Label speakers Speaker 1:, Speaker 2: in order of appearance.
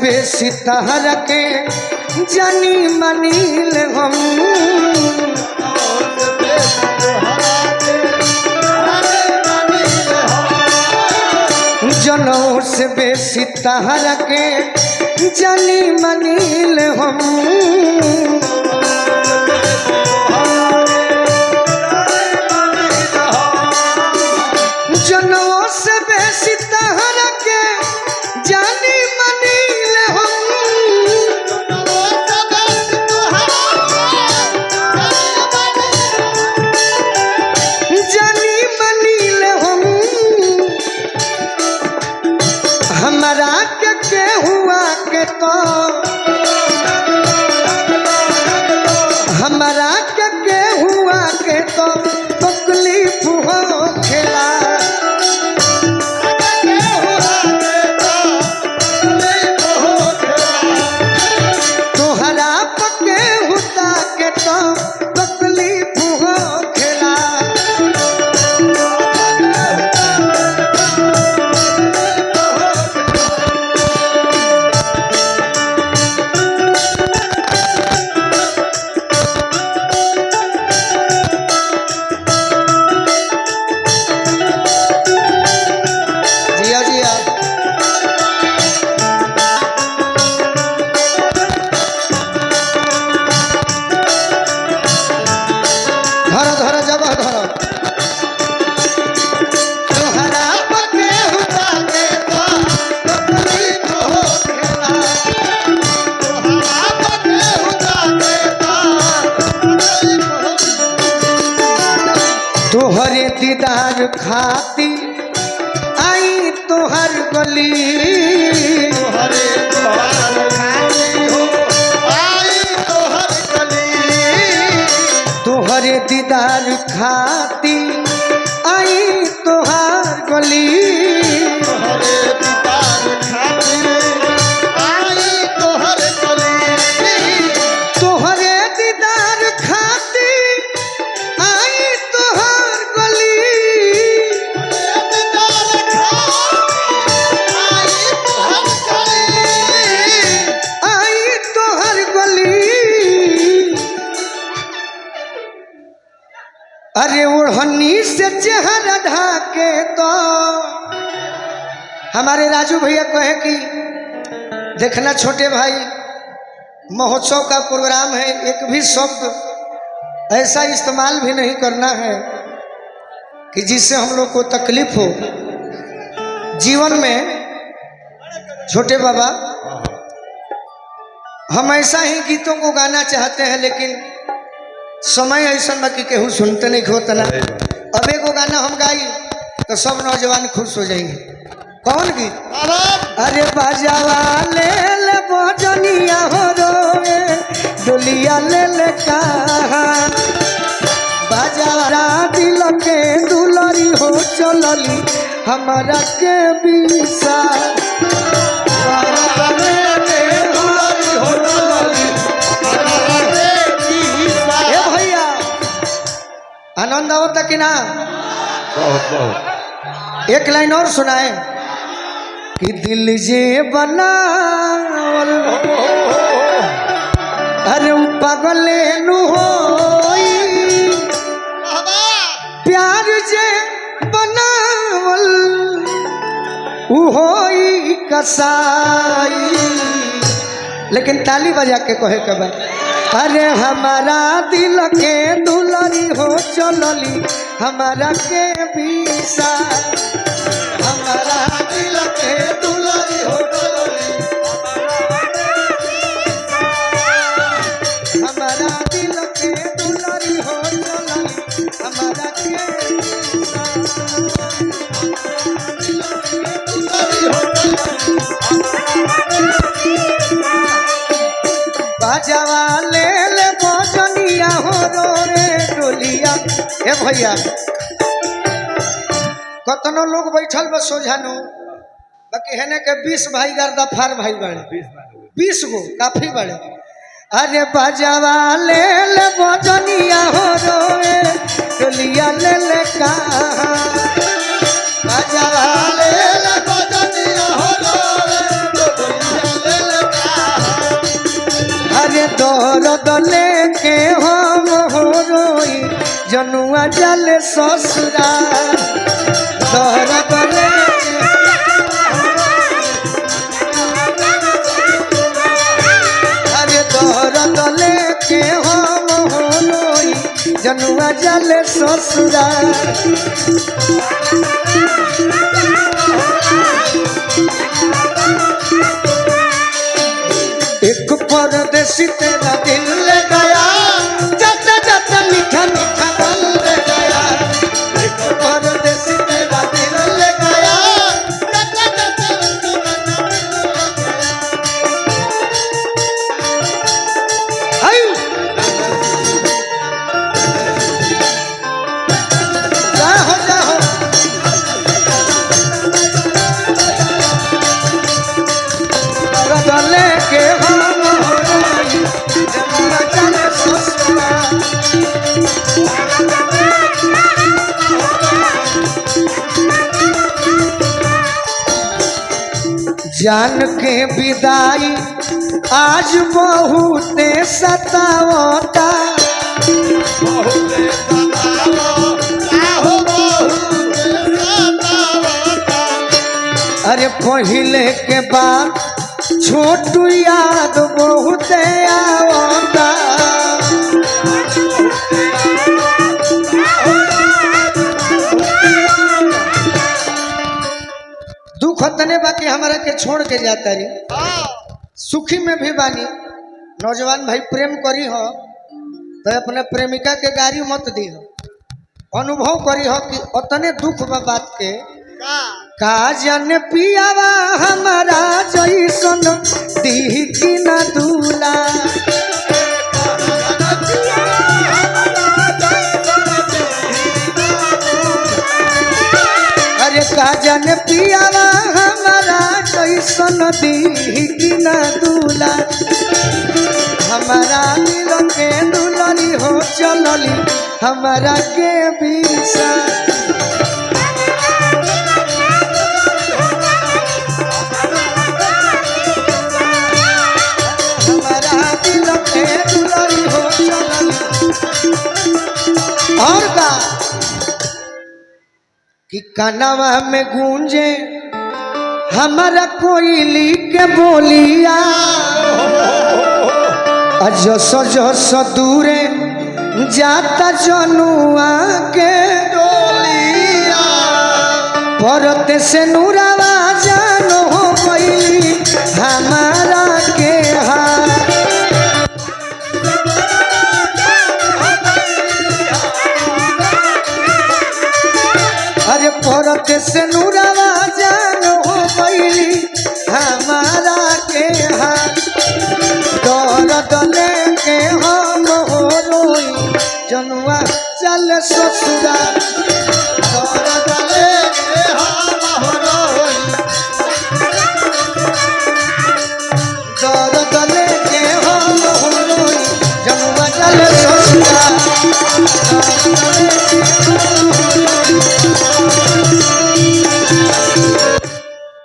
Speaker 1: बेसी तहरा के जानी मनील हम जनों से बेसी तहरा के जानी मनील हम जनों से बेसी तहरा के जानी मनील हम जानी मनील हम हमारा के हुआ के तो हमारा के हुआ के तो तकलीफ हो खेला तोहरा पके हुता के तो तकलीफ हो खेला तोहरे दीदार खाती आई तोहर गली
Speaker 2: तोहरे द्वार खाती हो आई तोहर गली
Speaker 1: तोहरे दीदार खाती आई तोहर गली
Speaker 2: तोहरे दीदार खाती आई तोहर गली
Speaker 1: तोहरे दीदार खाती आई तोहर गली आई तोहर गली अरे ओढ़नी से चेहरा ढाके तो हमारे राजू भैया कहे कि देखना छोटे भाई महोत्सव का प्रोग्राम है एक भी शब्द ऐसा इस्तेमाल भी नहीं करना है कि जिससे हम लोग को तकलीफ हो जीवन में। छोटे बाबा हम ऐसा ही गीतों को गाना चाहते हैं लेकिन समय ऐसा न कि केहू सुनते नहीं होता ना। अब एगो गाना हम गाई तो सब नौजवान खुश हो जाएंगे। कौन गीत? अरे बाजावा ले ले बजनिया हो रोए डोलिया ले ले कहा बाजारा दिल के दुलरी हो चलली हमारा के बीसा भैया आनंद आवता कि ना?
Speaker 2: बहुत बहुत।
Speaker 1: एक लाइन और सुनाए कि दिल जे बनावल अरे पागले नु होई प्यार जे बनावल उ होई कसाई। लेकिन ताली बजा के कहे के बा अरे हमारा दिल के दुलरी हो चलली हमारा के बीसा हमारा दिल के दुलरी हो चलली हमारा दिल के दुलरी हो चलली हमारा के बाजावा ले ले बजनिया हो रो रे डोलिया। ए भैया कतनो लोग बैठल बस सोझानो बाकी है के 20 भाई गर्दा फार भाई बड़े 20 गो काफी बड़े। अरे बाजावा ले ले बजनिया हो रो रे डोलिया ले ले कहा बाजावा ले ले बजनिया हो रो रे डोलिया ले ले जनुआ जले ससुरा दर्द लेके अरे दर्द लेके हम होलोई जनुआ जले ससुरा एक परदेसी तेरा दिल ले गया जाता जाता मीठा मीठा बोल ले गया एक परदेसी तेरा दिल ले गया जाता जाता हाय जाओ जाओ रगले के हम होई जनुआ चले ससुरा जान के विदाई आज बहुत सतावता अरे पहले के बाद छोटू याद बहुत आवता दुख तने बाकी हमारा के छोड़ के जाता रे सुखी में भी बानी नौजवान भाई प्रेम करी हो तो अपने प्रेमिका के गाड़ी मत दी हो अनुभव करी हो कि उतने दुख बा बात के का जाने पियावा हमारा जैसन दी की ना दूला अरे का जाने पियावा हमारा जैसन दी की ना दूला हमारा दिल के दुलरी हो चलली हमारा के बीसा और का कि कानवा में गूंजे हमारा कोयली के बोलिया जस जस दूरे जाता जनुआ के डोलिया परते से नूरावा जानो हो गई हमारा के हाथ अरे परते से नूरावा जानो हो गई हमारा के हाथ दर्द लेके हम हो रोई जनुआ चल ससुरा